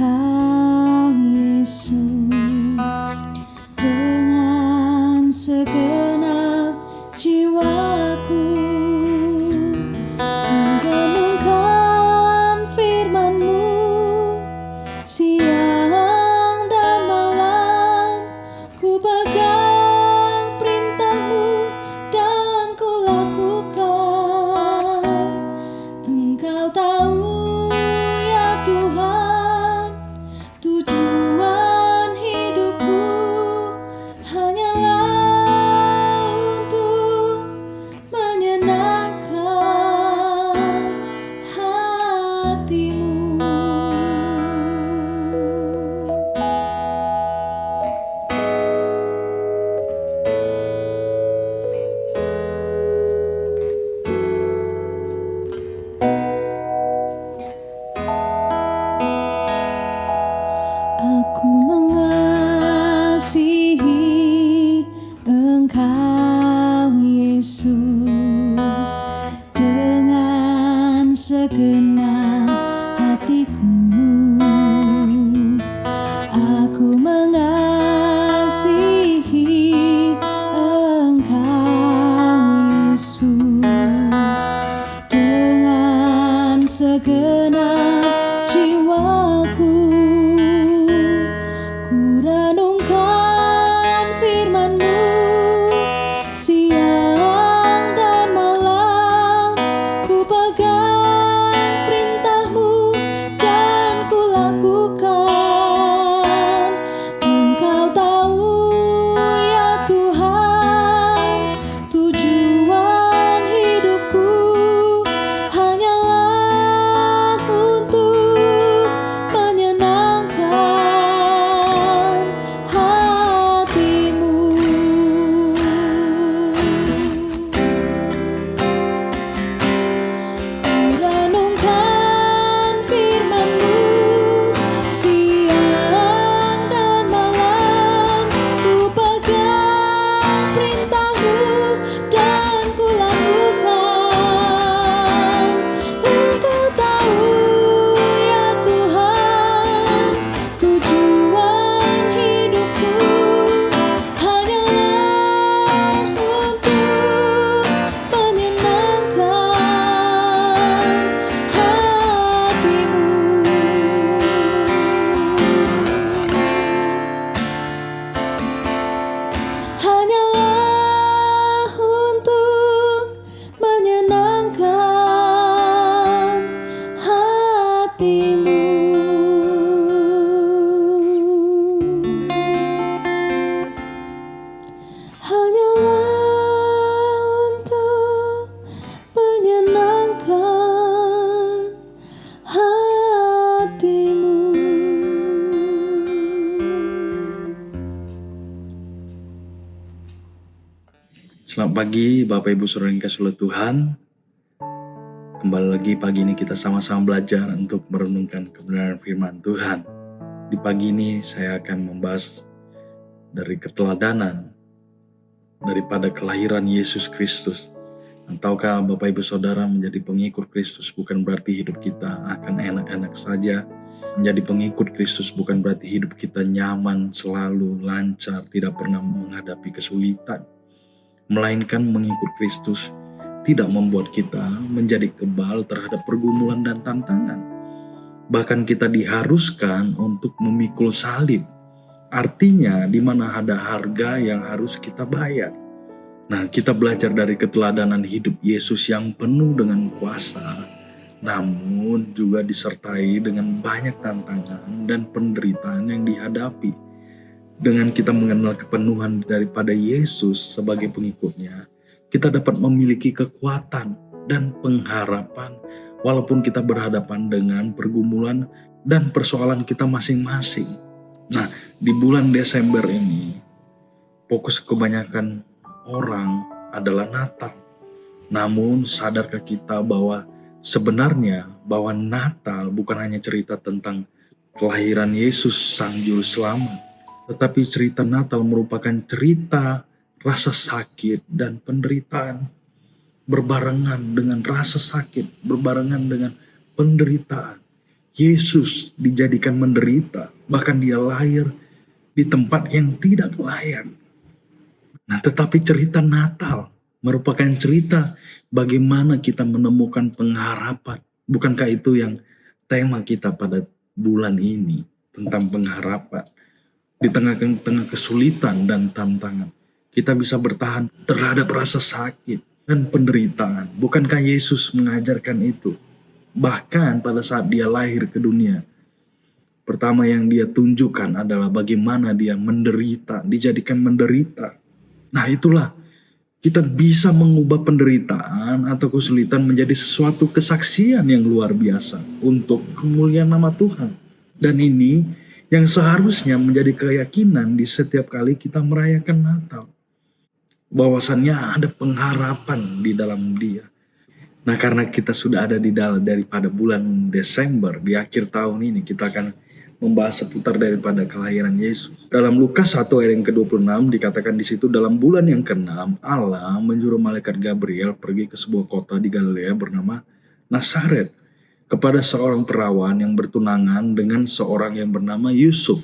Engkau Yesus, dengan segenap jiwaku merenungkan firman-Mu siang dan malam. Ku pegang perintah-Mu dan ku lakukan. Engkau tahu ya Tuhan, tujuan hidupku hanyalah untuk menyenangkan hati-Mu. Aku mengasihi Engkau Yesus dengan segenap hatiku. Aku mengasihi Engkau Yesus dengan segenap jiwaku. Ku renungkan firman-Mu siang dan malam. Ku pegang perintah-Mu dan ku lakukan. Engkau tahu ya Tuhan, tujuan hidupku hanyalah untuk menyenangkan hati-Mu. Ku renungkan firman-Mu siang dan malam. Ku pegang perintah-Mu dan ku lakukan. Engkau tahu ya Tuhan, tujuan hidupku hanyalah untuk menyenangkan hati-Mu. Hanyalah untuk menyenangkan hati-Mu. Hanyalah untuk menyenangkan hati-Mu. Selamat pagi Bapak Ibu Saudara yang dikasihi oleh Tuhan. Kembali lagi pagi ini kita sama-sama belajar untuk merenungkan kebenaran firman Tuhan. Di pagi ini saya akan membahas dari keteladanan daripada kelahiran Yesus Kristus. Tahukah Bapak Ibu Saudara, menjadi pengikut Kristus bukan berarti hidup kita akan enak-enak saja. Menjadi pengikut Kristus bukan berarti hidup kita nyaman, selalu lancar, tidak pernah menghadapi kesulitan. Melainkan mengikut Kristus tidak membuat kita menjadi kebal terhadap pergumulan dan tantangan. Bahkan kita diharuskan untuk memikul salib. Artinya di mana ada harga yang harus kita bayar. Nah, kita belajar dari keteladanan hidup Yesus yang penuh dengan kuasa, namun juga disertai dengan banyak tantangan dan penderitaan yang dihadapi. Dengan kita mengenal kepenuhan daripada Yesus sebagai pengikutnya, kita dapat memiliki kekuatan dan pengharapan walaupun kita berhadapan dengan pergumulan dan persoalan kita masing-masing. Nah, di bulan Desember ini, fokus kebanyakan orang adalah Natal. Namun, sadarkah kita bahwa sebenarnya bahwa Natal bukan hanya cerita tentang kelahiran Yesus Sang Juru Selamat, tetapi cerita Natal merupakan cerita rasa sakit dan penderitaan. Berbarengan dengan rasa sakit, berbarengan dengan penderitaan Yesus dijadikan menderita, bahkan dia lahir di tempat yang tidak layak. Nah, tetapi cerita Natal merupakan cerita bagaimana kita menemukan pengharapan. Bukankah itu yang tema kita pada bulan ini, tentang pengharapan? Di tengah-tengah kesulitan dan tantangan, kita bisa bertahan terhadap rasa sakit dan penderitaan. Bukankah Yesus mengajarkan itu? Bahkan pada saat dia lahir ke dunia, pertama yang dia tunjukkan adalah bagaimana dia menderita, dijadikan menderita. Nah, itulah kita bisa mengubah penderitaan atau kesulitan menjadi sesuatu kesaksian yang luar biasa untuk kemuliaan nama Tuhan. Dan ini yang seharusnya menjadi keyakinan di setiap kali kita merayakan Natal. Bahwasannya ada pengharapan di dalam dia. Nah, karena kita sudah ada di dalam daripada bulan Desember, di akhir tahun ini kita akan membahas seputar daripada kelahiran Yesus. Dalam Lukas 1 ayat yang ke-26 dikatakan di situ, dalam bulan yang ke-6 Allah menyuruh malaikat Gabriel pergi ke sebuah kota di Galilea bernama Nazaret kepada seorang perawan yang bertunangan dengan seorang yang bernama Yusuf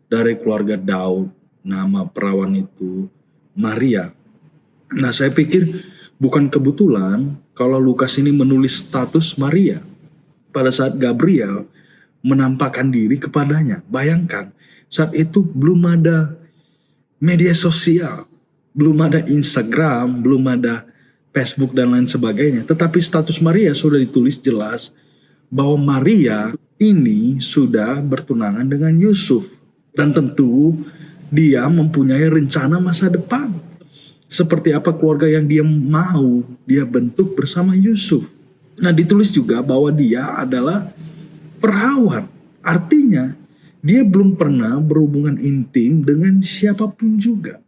dari keluarga Daud. Nama perawan itu Maria. Nah, saya pikir bukan kebetulan kalau Lukas ini menulis status Maria pada saat Gabriel menampakkan diri kepadanya. Bayangkan, saat itu belum ada media sosial, belum ada Instagram, belum ada Facebook dan lain sebagainya. Tetapi status Maria sudah ditulis jelas bahwa Maria ini sudah bertunangan dengan Yusuf. Dan tentu dia mempunyai rencana masa depan. Seperti apa keluarga yang dia mau dia bentuk bersama Yusuf. Nah, ditulis juga bahwa dia adalah perawan. Artinya dia belum pernah berhubungan intim dengan siapapun juga.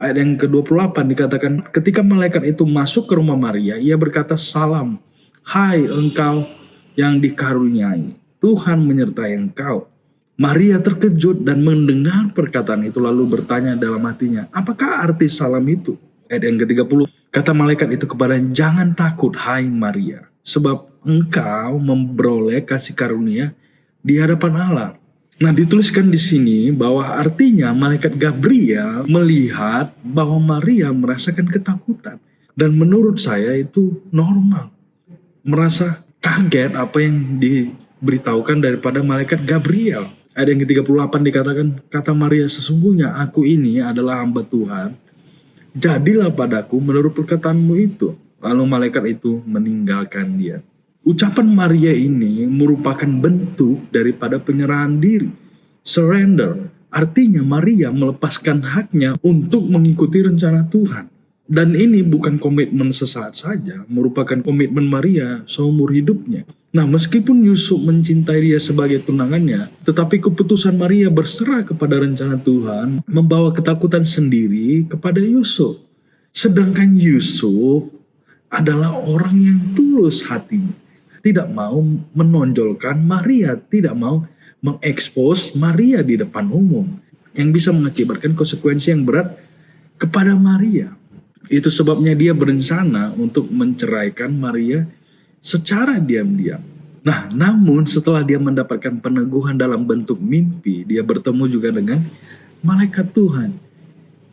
Ayat yang ke-28 dikatakan, ketika malaikat itu masuk ke rumah Maria, ia berkata, salam, hai engkau yang dikaruniai, Tuhan menyertai engkau. Maria terkejut dan mendengar perkataan itu lalu bertanya dalam hatinya, apakah arti salam itu? Ayat yang ke-30, kata malaikat itu kepadanya, jangan takut hai Maria, sebab engkau memperoleh kasih karunia di hadapan Allah. Nah, dituliskan di sini bahwa artinya malaikat Gabriel melihat bahwa Maria merasakan ketakutan. Dan menurut saya itu normal. Merasa kaget apa yang diberitahukan daripada malaikat Gabriel. Ayat yang ke-38 dikatakan, kata Maria, sesungguhnya aku ini adalah hamba Tuhan. Jadilah padaku menurut perkataanmu itu. Lalu malaikat itu meninggalkan dia. Ucapan Maria ini merupakan bentuk daripada penyerahan diri, surrender. Artinya Maria melepaskan haknya untuk mengikuti rencana Tuhan. Dan ini bukan komitmen sesaat saja, merupakan komitmen Maria seumur hidupnya. Nah, meskipun Yusuf mencintai dia sebagai tunangannya, tetapi keputusan Maria berserah kepada rencana Tuhan membawa ketakutan sendiri kepada Yusuf. Sedangkan Yusuf adalah orang yang tulus hatinya, tidak mau menonjolkan Maria, tidak mau mengekspos Maria di depan umum, yang bisa mengakibatkan konsekuensi yang berat kepada Maria. Itu sebabnya dia berencana untuk menceraikan Maria secara diam-diam. Nah, namun setelah dia mendapatkan peneguhan dalam bentuk mimpi, dia bertemu juga dengan malaikat Tuhan.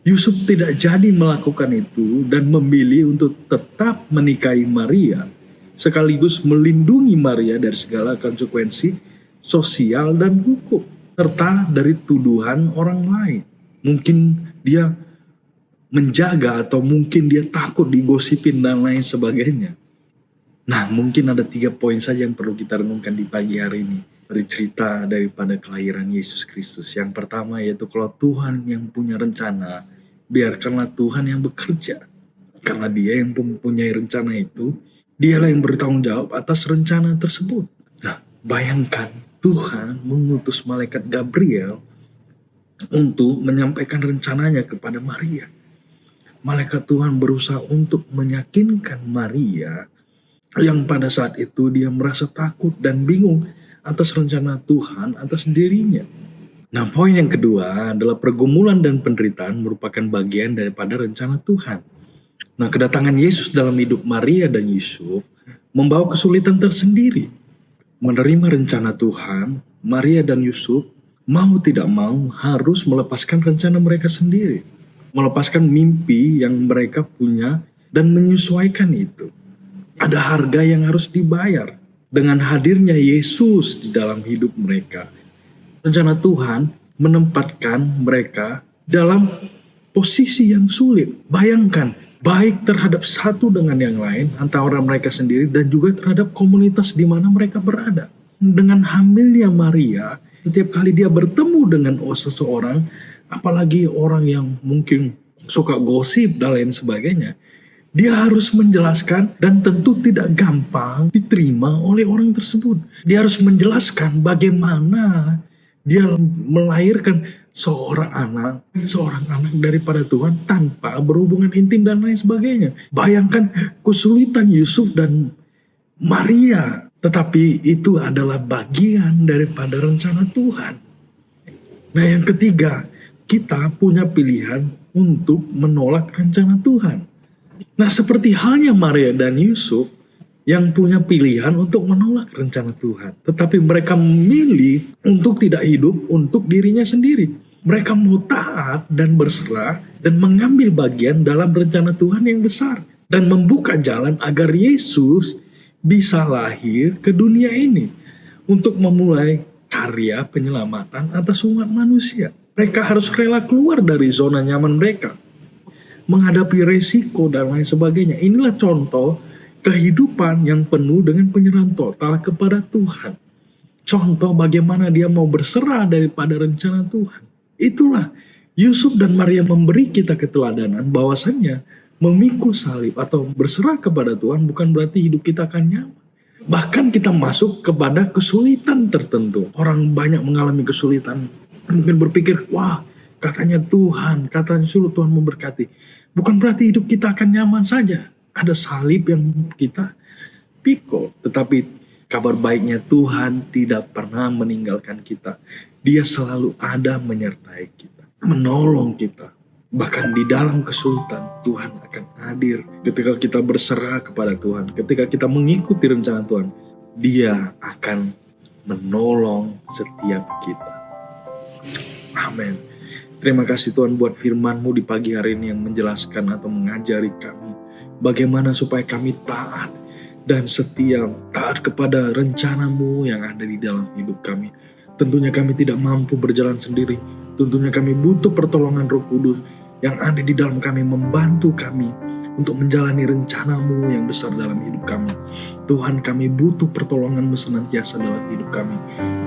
Yusuf tidak jadi melakukan itu dan memilih untuk tetap menikahi Maria, sekaligus melindungi Maria dari segala konsekuensi sosial dan hukum, serta dari tuduhan orang lain. Mungkin dia menjaga atau mungkin dia takut digosipin dan lain sebagainya. Nah, mungkin ada 3 poin saja yang perlu kita renungkan di pagi hari ini dari cerita daripada kelahiran Yesus Kristus. Yang pertama yaitu kalau Tuhan yang punya rencana, biarkanlah Tuhan yang bekerja. Karena dia yang mempunyai rencana itu, dialah yang bertanggung jawab atas rencana tersebut. Nah, bayangkan Tuhan mengutus malaikat Gabriel untuk menyampaikan rencananya kepada Maria. Malaikat Tuhan berusaha untuk meyakinkan Maria yang pada saat itu dia merasa takut dan bingung atas rencana Tuhan atas dirinya. Nah, poin yang kedua adalah pergumulan dan penderitaan merupakan bagian daripada rencana Tuhan. Nah, kedatangan Yesus dalam hidup Maria dan Yusuf membawa kesulitan tersendiri. menerima rencana Tuhan, Maria dan Yusuf mau tidak mau harus melepaskan rencana mereka sendiri, melepaskan mimpi yang mereka punya dan menyesuaikan itu. Ada harga yang harus dibayar dengan hadirnya Yesus di dalam hidup mereka. Rencana Tuhan menempatkan mereka dalam posisi yang sulit. Bayangkan, baik terhadap satu dengan yang lain, antara mereka sendiri dan juga terhadap komunitas di mana mereka berada. Dengan hamilnya Maria, setiap kali dia bertemu dengan seseorang, apalagi orang yang mungkin suka gosip dan lain sebagainya, dia harus menjelaskan dan tentu tidak gampang diterima oleh orang tersebut. Dia harus menjelaskan bagaimana dia melahirkan seorang anak daripada Tuhan tanpa berhubungan intim dan lain sebagainya. Bayangkan kesulitan Yusuf dan Maria, tetapi itu adalah bagian daripada rencana Tuhan. Nah, yang ketiga, kita punya pilihan untuk menolak rencana Tuhan. Nah, seperti halnya Maria dan Yusuf yang punya pilihan untuk menolak rencana Tuhan, tetapi mereka memilih untuk tidak hidup untuk dirinya sendiri. Mereka mau taat dan berserah dan mengambil bagian dalam rencana Tuhan yang besar dan membuka jalan agar Yesus bisa lahir ke dunia ini untuk memulai karya penyelamatan atas umat manusia. Mereka harus rela keluar dari zona nyaman mereka, menghadapi resiko dan lain sebagainya. Inilah contoh kehidupan yang penuh dengan penyerahan total kepada Tuhan. Contoh bagaimana dia mau berserah daripada rencana Tuhan. Itulah Yusuf dan Maria memberi kita keteladanan bahwasannya memikul salib atau berserah kepada Tuhan bukan berarti hidup kita akan nyaman. Bahkan kita masuk kepada kesulitan tertentu. Orang banyak mengalami kesulitan. Mungkin berpikir, wah, katanya suruh Tuhan memberkati. Bukan berarti hidup kita akan nyaman saja. Ada salib yang kita pikul. Tetapi kabar baiknya Tuhan tidak pernah meninggalkan kita. Dia selalu ada menyertai kita, menolong kita. Bahkan di dalam kesulitan Tuhan akan hadir. Ketika kita berserah kepada Tuhan, ketika kita mengikuti rencana Tuhan, Dia akan menolong setiap kita. Amin. Terima kasih Tuhan buat firman-Mu di pagi hari ini yang menjelaskan atau mengajari kami bagaimana supaya kami taat dan setia, taat kepada rencana-Mu yang ada di dalam hidup kami. Tentunya kami tidak mampu berjalan sendiri. Tentunya kami butuh pertolongan Roh Kudus yang ada di dalam kami, membantu kami untuk menjalani rencana-Mu yang besar dalam hidup kami. Tuhan, kami butuh pertolongan-Mu senantiasa dalam hidup kami.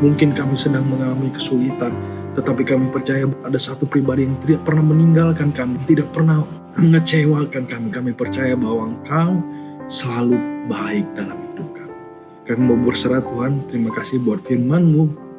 Mungkin kami sedang mengalami kesulitan, tetapi kami percaya ada satu pribadi yang tidak pernah meninggalkan kami, tidak pernah mengecewakan kami. Kami percaya bahwa Engkau selalu baik dalam hidup kami. Kami mau berserah Tuhan, terima kasih buat firman-Mu.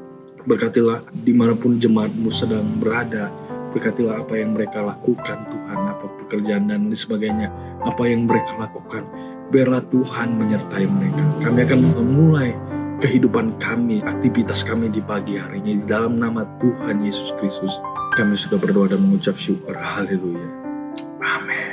Berkatilah dimanapun jemaat-Mu sedang berada. Berkatilah apa yang mereka lakukan Tuhan, apa pekerjaan dan lain sebagainya, apa yang mereka lakukan. Biarlah Tuhan menyertai mereka. Kami akan memulai kehidupan kami, aktivitas kami di pagi hari ini. Di dalam nama Tuhan Yesus Kristus, kami sudah berdoa dan mengucap syukur. Haleluya. Amin.